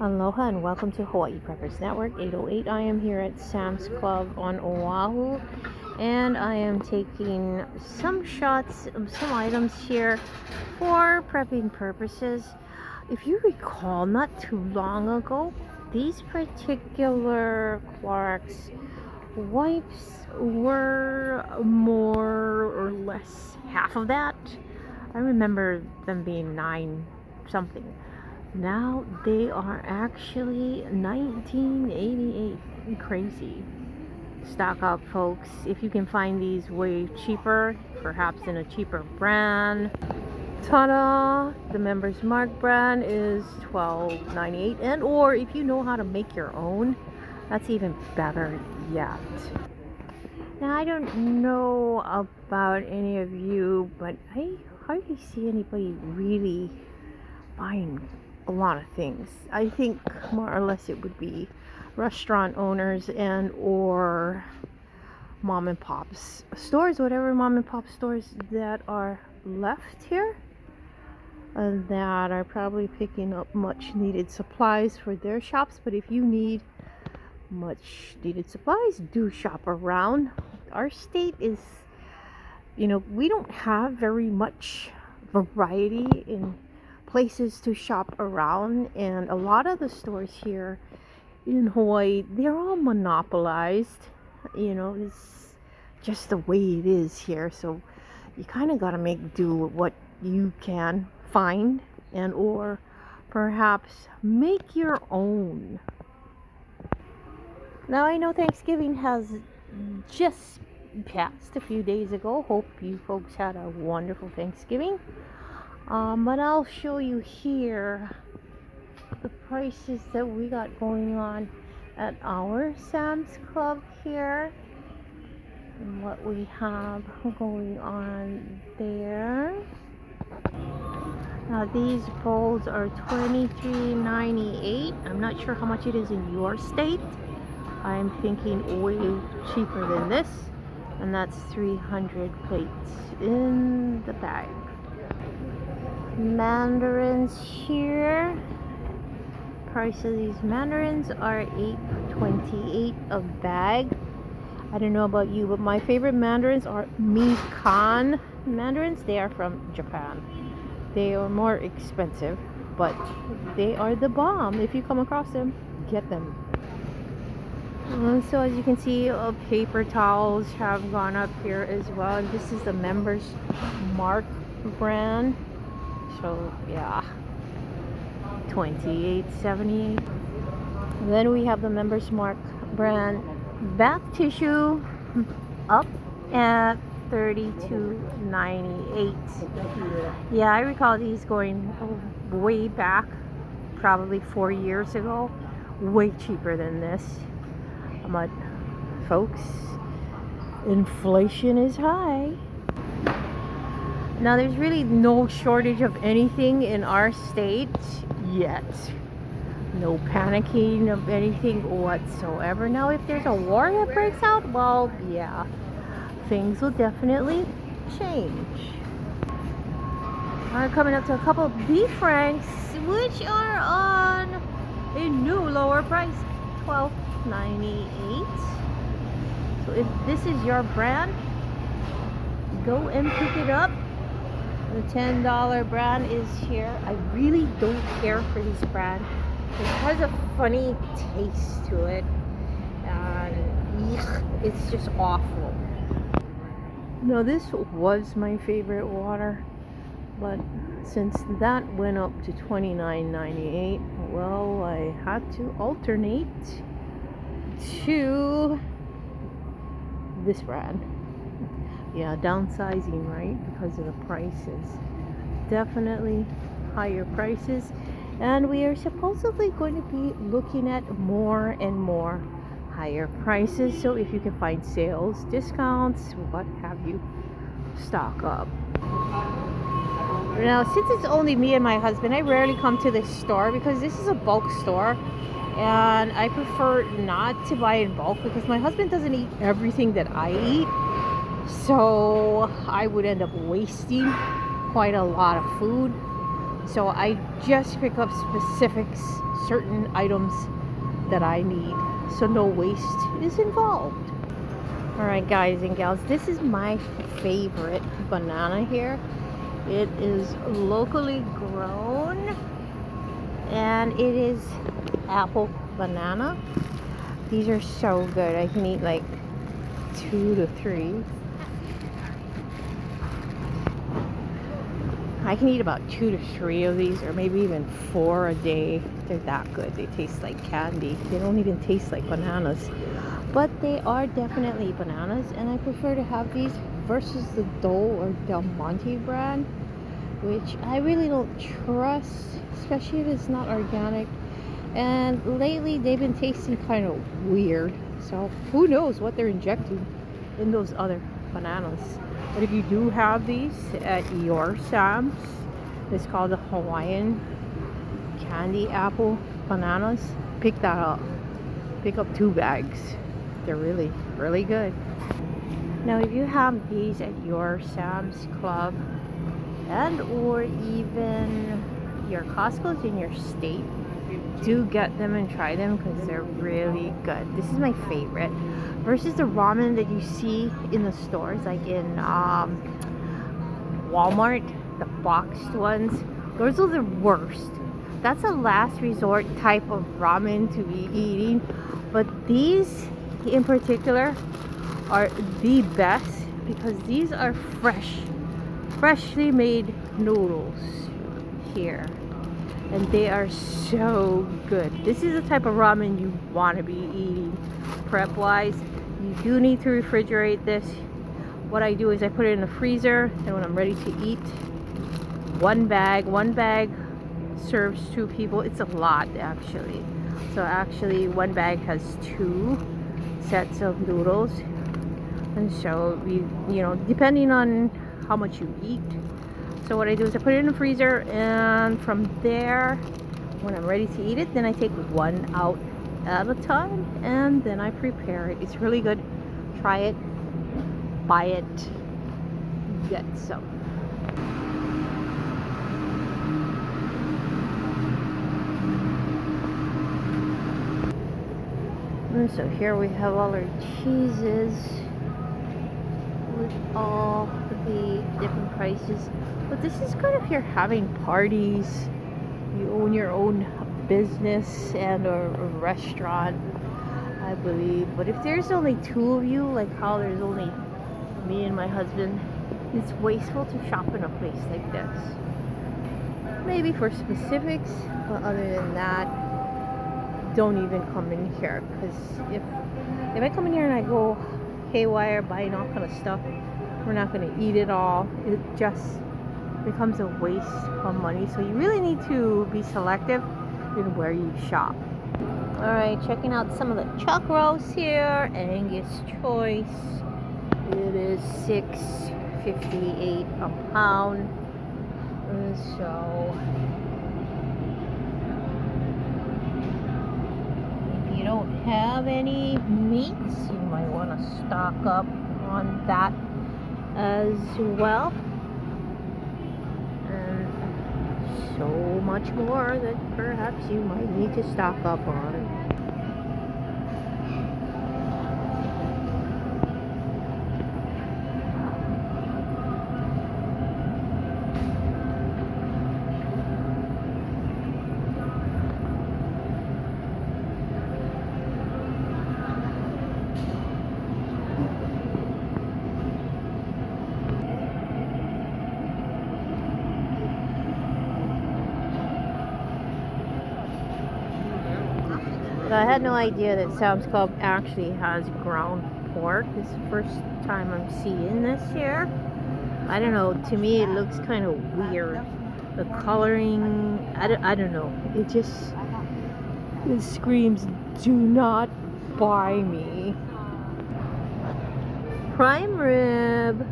Aloha and welcome to Hawaii Preppers Network 808. I am here at Sam's Club on Oahu and I am taking some shots of some items here for prepping purposes. If you recall, not too long ago, these particular Clorox wipes were more or less half of that. I remember them being 9 something. Now they are actually 1988. Crazy. Stock up, folks. If you can find these way cheaper, perhaps in a cheaper brand. Ta-da! The Members Mark brand is $12.98, and or if you know how to make your own, that's even better yet. Now I don't know about any of you, but I hardly see anybody really buying a lot of things. I think more or less it would be restaurant owners and or mom and pops stores, whatever mom and pop stores that are left here that are probably picking up much needed supplies for their shops. But if you need much needed supplies, do shop around. Our state is, we don't have very much variety in places to shop around, and a lot of the stores here in Hawaii, they're all monopolized. It's just the way it is here, so you kind of got to make do with what you can find and or perhaps make your own. Now I know Thanksgiving has just passed a few days ago. Hope you folks had a wonderful Thanksgiving. But I'll show you here the prices that we got going on at our Sam's Club here and what we have going on there. Now these bowls are $23.98. I'm not sure how much it is in your state. I'm thinking way cheaper than this, and that's 300 plates in the bag. Mandarins here. Price of these mandarins are $8.28 a bag. I don't know about you, but my favorite mandarins are Mikan mandarins. They are from Japan. They are more expensive, but they are the bomb. If you come across them, get them. So as you can see, paper towels have gone up here as well. And this is the Members Mark brand. So yeah, $28.78. Then we have the Members Mark brand bath tissue up at $32.98. Yeah, I recall these going way back, probably 4 years ago, way cheaper than this. But folks, inflation is high. Now there's really no shortage of anything in our state yet. No panicking of anything whatsoever. Now if there's a war that breaks out, well, yeah, things will definitely change. We're coming up to a couple of beef franks, which are on a new lower price, $12.98. So if this is your brand, go and pick it up. The $10 brand is here. I really don't care for this brand. It has a funny taste to it, and it's just awful. Now this was my favorite water, but since that went up to $29.98, well, I had to alternate to this brand. Yeah, downsizing, right? Because of the prices. Definitely higher prices. And we are supposedly going to be looking at more and more higher prices. So if you can find sales, discounts, what have you, stock up. Now, since it's only me and my husband, I rarely come to this store because this is a bulk store. And I prefer not to buy in bulk because my husband doesn't eat everything that I eat. So I would end up wasting quite a lot of food. So I just pick up specifics, certain items that I need, so no waste is involved. All right, guys and gals, this is my favorite banana here. It is locally grown and it is apple banana. These are so good. I can eat like 2 to 3. I can eat about 2 to 3 of these, or maybe even 4 a day. They're that good. They taste like candy. They don't even taste like bananas, but they are definitely bananas, and I prefer to have these versus the Dole or Del Monte brand, which I really don't trust, especially if it's not organic. And lately they've been tasting kind of weird, so who knows what they're injecting in those other bananas. But if you do have these at your Sam's, it's called the Hawaiian candy apple bananas. Pick that up. Pick up 2 bags. They're really, really good. Now, if you have these at your Sam's Club and or even your Costco's in your state, do get them and try them because they're really good. This is my favorite versus the ramen that you see in the stores, like in Walmart, the boxed ones. Those are the worst. That's a last resort type of ramen to be eating, but these in particular are the best because these are freshly made noodles here, and they are so good. This is the type of ramen you want to be eating prep wise. You do need to refrigerate this. What I do is I put it in the freezer, and when I'm ready to eat, one bag serves 2 people. It's a lot actually. So actually one bag has 2 sets of noodles, and so you know, depending on how much you eat. So what I do is I put it in the freezer, and from there, when I'm ready to eat it, then I take one out at a time, and then I prepare it. It's really good. Try it, buy it, get some. And so here we have all our cheeses with all the different prices. But this is good if you're having parties, you own your own business and or a restaurant, I believe. But if there's only 2 of you, like how there's only me and my husband, it's wasteful to shop in a place like this. Maybe for specifics, but other than that, don't even come in here, because if I come in here and I go haywire buying all kind of stuff, we're not going to eat it all. It just becomes a waste of money. So you really need to be selective in where you shop. All right, checking out some of the chuck roast here. Angus Choice. It is $6.58 a pound. So if you don't have any meats, you might want to stock up on that as well. And so much more that perhaps you might need to stock up on. I had no idea that Sam's Club actually has ground pork. This is the first time I'm seeing this here. I don't know, to me it looks kind of weird. The coloring, I don't know. It screams, do not buy me. Prime rib,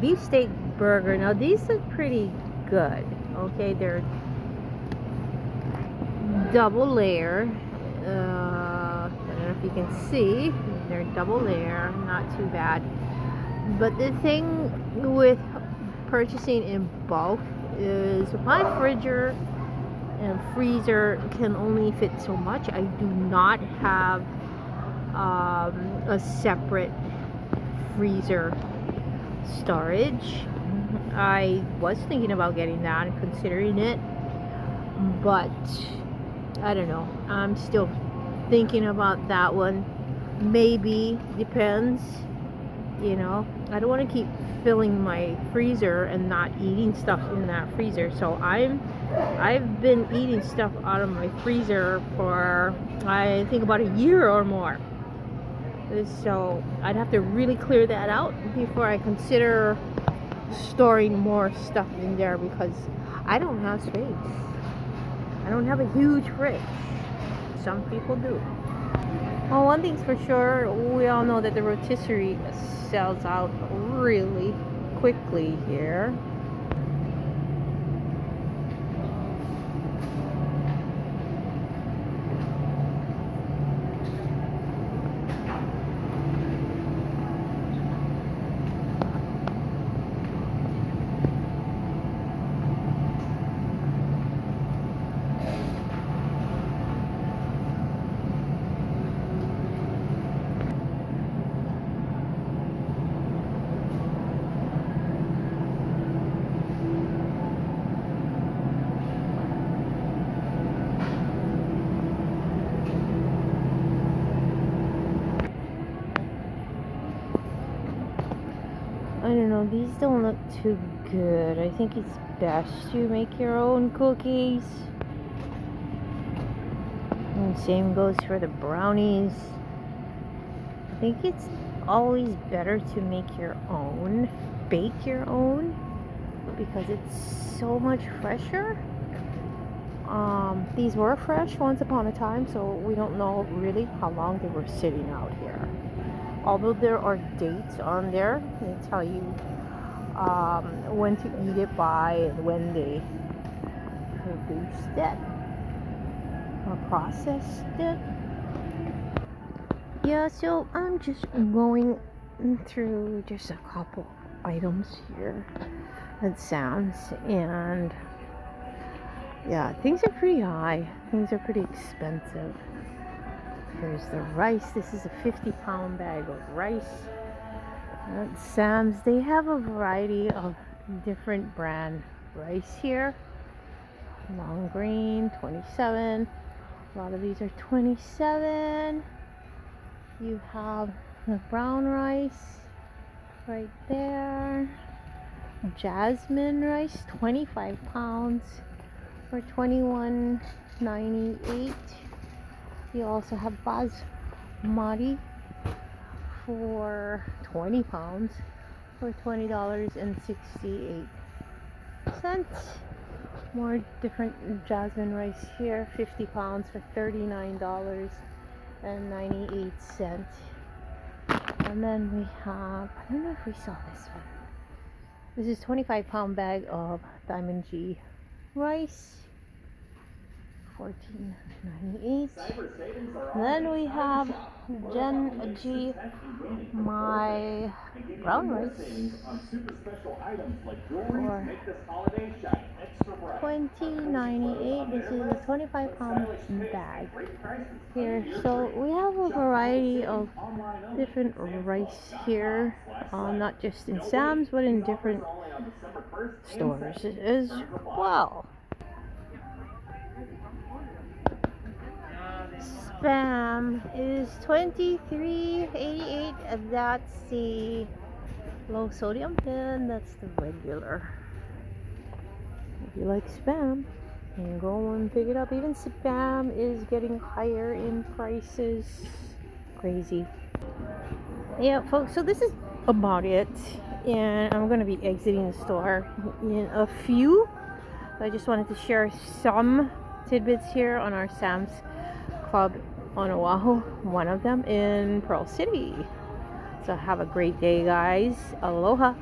beefsteak burger. Now these look pretty good. Okay, they're double layer. I don't know if you can see, they're double layer, not too bad. But the thing with purchasing in bulk is my fridger and freezer can only fit so much. I do not have a separate freezer storage. I was thinking about getting that and considering it, but I don't know. I'm still thinking about that one. Maybe, depends. You know, I don't want to keep filling my freezer and not eating stuff in that freezer. So I've been eating stuff out of my freezer for I think about a year or more. So I'd have to really clear that out before I consider storing more stuff in there, because I don't have space. I don't have a huge fridge. Some people do. Well, one thing's for sure, we all know that the rotisserie sells out really quickly here. I don't know, these don't look too good. I think it's best to make your own cookies. And same goes for the brownies. I think it's always better to make your own, bake your own, because it's so much fresher. These were fresh once upon a time, so we don't know really how long they were sitting out here. Although there are dates on there, they tell you when to eat it by and when they produced it or processed it. Yeah, so I'm just going through just a couple items here at Sam's, and yeah, things are pretty high. Things are pretty expensive. Here's the rice. This is a 50-pound bag of rice. At Sam's, they have a variety of different brand rice here. Long grain, 27. A lot of these are 27. You have the brown rice right there. Jasmine rice, 25 pounds for $21.98. You also have basmati for 20 pounds for $20.68. More different jasmine rice here, 50 pounds for $39.98. And then we have, I don't know if we saw this one. This is 25-pound bag of Diamond G rice, $14.98. Then we have Gen G my brown rice for $20.98. This is a 25-pound bag here. So we have a variety of different rice here, not just in Sam's but in different stores as well. Spam is $23.88. That's the low sodium, and that's the regular. If you like Spam, you can go and pick it up. Even Spam is getting higher in prices. Crazy. Yeah, folks, so this is about it, and I'm gonna be exiting the store in a few. I just wanted to share some tidbits here on our Sam's Club on Oahu, one of them in Pearl City. So have a great day, guys. Aloha.